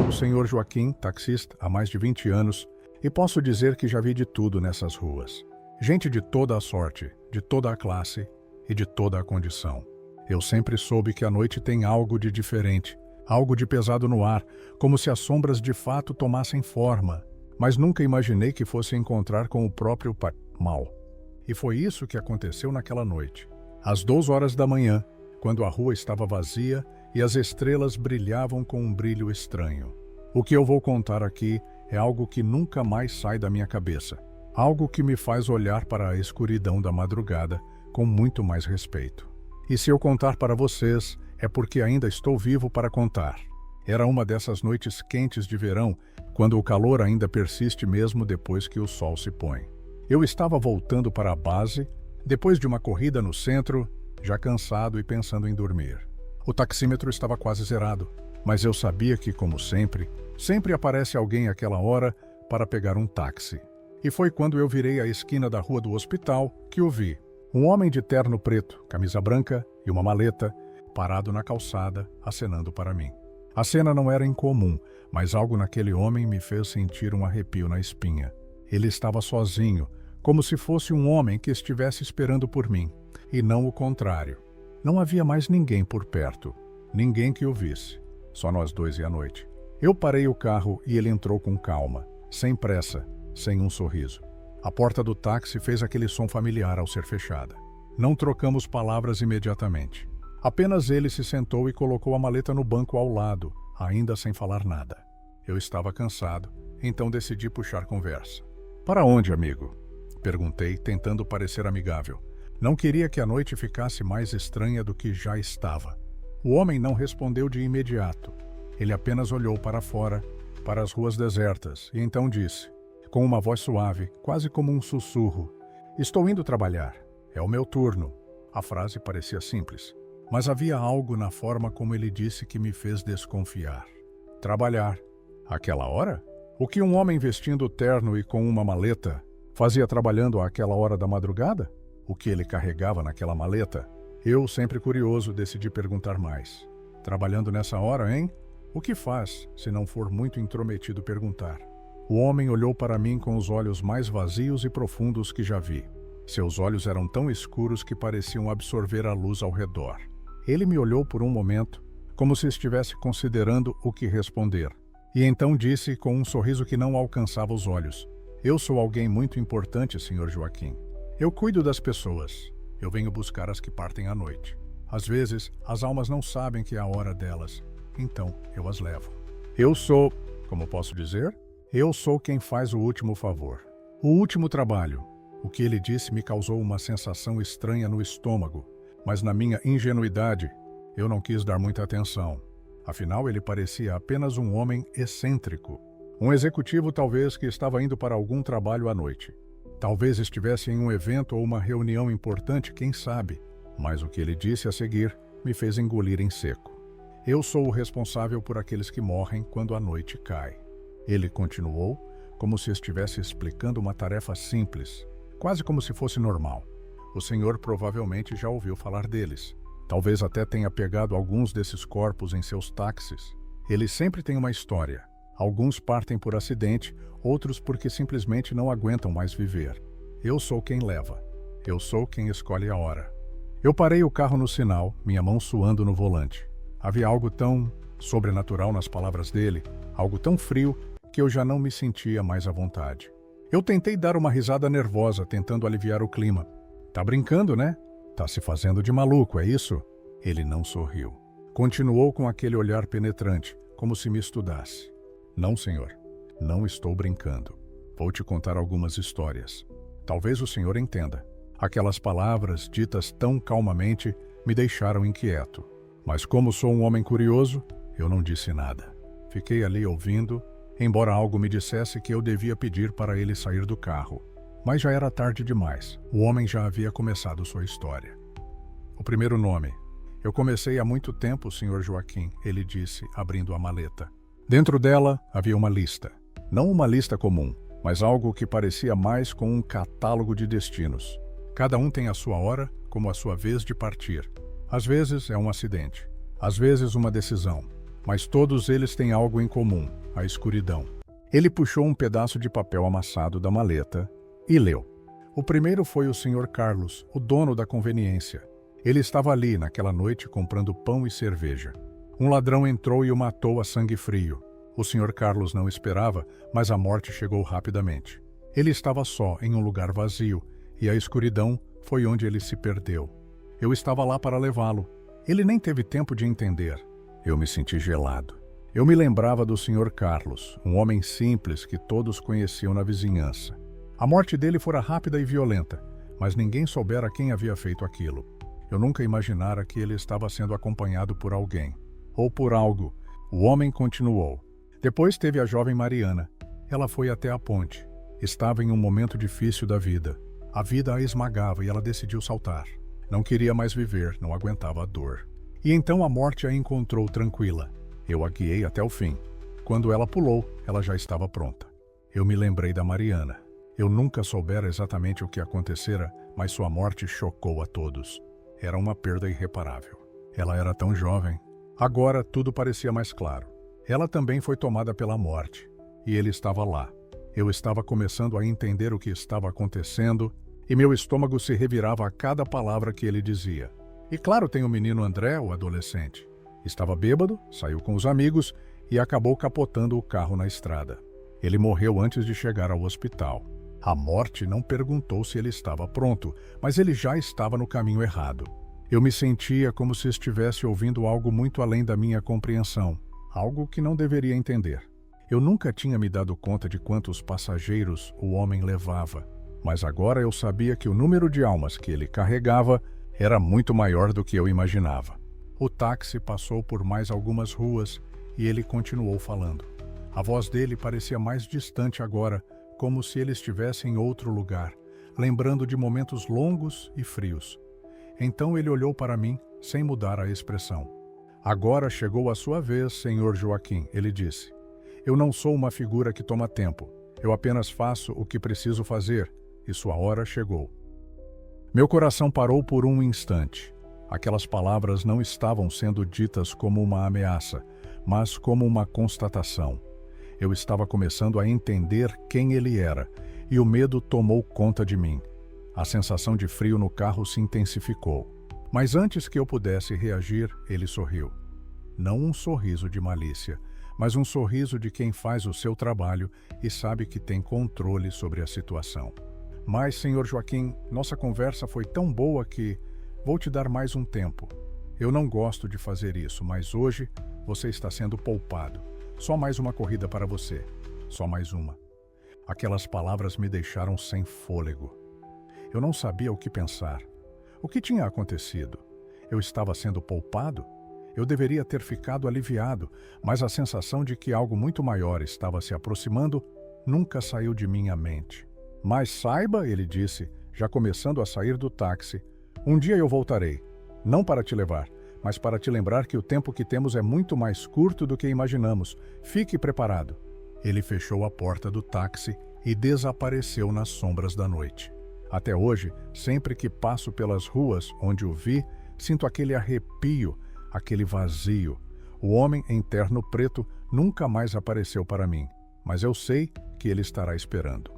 o senhor Joaquim, taxista há mais de 20 anos, e posso dizer que já vi de tudo nessas ruas. Gente de toda a sorte, de toda a classe e de toda a condição. Eu sempre soube que a noite tem algo de diferente, algo de pesado no ar, como se as sombras de fato tomassem forma, mas nunca imaginei que fosse encontrar com o próprio mal. E foi isso que aconteceu naquela noite. Às 2 horas da manhã, quando a rua estava vazia e as estrelas brilhavam com um brilho estranho. O que eu vou contar aqui é algo que nunca mais sai da minha cabeça, algo que me faz olhar para a escuridão da madrugada com muito mais respeito. E se eu contar para vocês, é porque ainda estou vivo para contar. Era uma dessas noites quentes de verão, quando o calor ainda persiste mesmo depois que o sol se põe. Eu estava voltando para a base, depois de uma corrida no centro, já cansado e pensando em dormir. O taxímetro estava quase zerado, mas eu sabia que, como sempre aparece alguém àquela hora para pegar um táxi. E foi quando eu virei a esquina da rua do hospital que o vi. Um homem de terno preto, camisa branca e uma maleta, parado na calçada, acenando para mim. A cena não era incomum, mas algo naquele homem me fez sentir um arrepio na espinha. Ele estava sozinho, como se fosse um homem que estivesse esperando por mim, e não o contrário. Não havia mais ninguém por perto, ninguém que o visse, só nós dois e a noite. Eu parei o carro e ele entrou com calma, sem pressa, sem um sorriso. A porta do táxi fez aquele som familiar ao ser fechada. Não trocamos palavras imediatamente. Apenas ele se sentou e colocou a maleta no banco ao lado, ainda sem falar nada. Eu estava cansado, então decidi puxar conversa. "Para onde, amigo?" Perguntei, tentando parecer amigável. Não queria que a noite ficasse mais estranha do que já estava. O homem não respondeu de imediato. Ele apenas olhou para fora, para as ruas desertas, e então disse, com uma voz suave, quase como um sussurro, "Estou indo trabalhar. É o meu turno." A frase parecia simples, mas havia algo na forma como ele disse que me fez desconfiar. Trabalhar? Àquela hora? O que um homem vestindo terno e com uma maleta fazia trabalhando àquela hora da madrugada? O que ele carregava naquela maleta? Eu, sempre curioso, decidi perguntar mais. "Trabalhando nessa hora, hein? O que faz, se não for muito intrometido perguntar?" O homem olhou para mim com os olhos mais vazios e profundos que já vi. Seus olhos eram tão escuros que pareciam absorver a luz ao redor. Ele me olhou por um momento, como se estivesse considerando o que responder. E então disse com um sorriso que não alcançava os olhos, "Eu sou alguém muito importante, Sr. Joaquim. Eu cuido das pessoas. Eu venho buscar as que partem à noite. Às vezes, as almas não sabem que é a hora delas, então eu as levo. Eu sou, como posso dizer? Eu sou quem faz o último favor. O último trabalho." O que ele disse me causou uma sensação estranha no estômago, mas na minha ingenuidade, eu não quis dar muita atenção. Afinal, ele parecia apenas um homem excêntrico. Um executivo talvez que estava indo para algum trabalho à noite. Talvez estivesse em um evento ou uma reunião importante, quem sabe. Mas o que ele disse a seguir me fez engolir em seco. "Eu sou o responsável por aqueles que morrem quando a noite cai." Ele continuou, como se estivesse explicando uma tarefa simples, quase como se fosse normal. "O senhor provavelmente já ouviu falar deles. Talvez até tenha pegado alguns desses corpos em seus táxis. Eles sempre têm uma história. Alguns partem por acidente, outros porque simplesmente não aguentam mais viver. Eu sou quem leva. Eu sou quem escolhe a hora." Eu parei o carro no sinal, minha mão suando no volante. Havia algo tão sobrenatural nas palavras dele, algo tão frio, que eu já não me sentia mais à vontade. Eu tentei dar uma risada nervosa, tentando aliviar o clima. "Tá brincando, né? Tá se fazendo de maluco, é isso?" Ele não sorriu. Continuou com aquele olhar penetrante, como se me estudasse. "Não, senhor. Não estou brincando. Vou te contar algumas histórias. Talvez o senhor entenda." Aquelas palavras, ditas tão calmamente, me deixaram inquieto. Mas como sou um homem curioso, eu não disse nada. Fiquei ali ouvindo, embora algo me dissesse que eu devia pedir para ele sair do carro. Mas já era tarde demais. O homem já havia começado sua história. "O primeiro nome. Eu comecei há muito tempo, Sr. Joaquim," ele disse, abrindo a maleta. Dentro dela havia uma lista. Não uma lista comum, mas algo que parecia mais com um catálogo de destinos. Cada um tem a sua hora, como a sua vez de partir. Às vezes é um acidente. Às vezes uma decisão. Mas todos eles têm algo em comum: a escuridão. Ele puxou um pedaço de papel amassado da maleta e leu. O primeiro foi o Sr. Carlos, o dono da conveniência. Ele estava ali naquela noite comprando pão e cerveja. Um ladrão entrou e o matou a sangue frio. O Sr. Carlos não esperava, mas a morte chegou rapidamente. Ele estava só em um lugar vazio e a escuridão foi onde ele se perdeu. Eu estava lá para levá-lo. Ele nem teve tempo de entender. Eu me senti gelado. Eu me lembrava do Sr. Carlos, um homem simples que todos conheciam na vizinhança. A morte dele fora rápida e violenta, mas ninguém soubera quem havia feito aquilo. Eu nunca imaginara que ele estava sendo acompanhado por alguém, ou por algo. O homem continuou. Depois teve a jovem Mariana. Ela foi até a ponte. Estava em um momento difícil da vida. A vida a esmagava e ela decidiu saltar. Não queria mais viver, não aguentava a dor. E então a morte a encontrou tranquila. Eu a guiei até o fim. Quando ela pulou, ela já estava pronta. Eu me lembrei da Mariana. Eu nunca soubera exatamente o que acontecera, mas sua morte chocou a todos. Era uma perda irreparável. Ela era tão jovem. Agora tudo parecia mais claro. Ela também foi tomada pela morte. E ele estava lá. Eu estava começando a entender o que estava acontecendo e meu estômago se revirava a cada palavra que ele dizia. E claro, tem o menino André, o adolescente. Estava bêbado, saiu com os amigos e acabou capotando o carro na estrada. Ele morreu antes de chegar ao hospital. A morte não perguntou se ele estava pronto, mas ele já estava no caminho errado. Eu me sentia como se estivesse ouvindo algo muito além da minha compreensão, algo que não deveria entender. Eu nunca tinha me dado conta de quantos passageiros o homem levava, mas agora eu sabia que o número de almas que ele carregava era muito maior do que eu imaginava. O táxi passou por mais algumas ruas e ele continuou falando. A voz dele parecia mais distante agora, como se ele estivesse em outro lugar, lembrando de momentos longos e frios. Então ele olhou para mim, sem mudar a expressão. Agora chegou a sua vez, Sr. Joaquim, ele disse. Eu não sou uma figura que toma tempo. Eu apenas faço o que preciso fazer, e sua hora chegou. Meu coração parou por um instante. Aquelas palavras não estavam sendo ditas como uma ameaça, mas como uma constatação. Eu estava começando a entender quem ele era, e o medo tomou conta de mim. A sensação de frio no carro se intensificou. Mas antes que eu pudesse reagir, ele sorriu. Não um sorriso de malícia, mas um sorriso de quem faz o seu trabalho e sabe que tem controle sobre a situação. Mas, Sr. Joaquim, nossa conversa foi tão boa que vou te dar mais um tempo. Eu não gosto de fazer isso, mas hoje você está sendo poupado. Só mais uma corrida para você. Só mais uma. Aquelas palavras me deixaram sem fôlego. Eu não sabia o que pensar. O que tinha acontecido? Eu estava sendo poupado? Eu deveria ter ficado aliviado, mas a sensação de que algo muito maior estava se aproximando nunca saiu de minha mente. Mas saiba, ele disse, já começando a sair do táxi, um dia eu voltarei, não para te levar, mas para te lembrar que o tempo que temos é muito mais curto do que imaginamos. Fique preparado. Ele fechou a porta do táxi e desapareceu nas sombras da noite. Até hoje, sempre que passo pelas ruas onde o vi, sinto aquele arrepio, aquele vazio. O homem em terno preto nunca mais apareceu para mim, mas eu sei que ele estará esperando.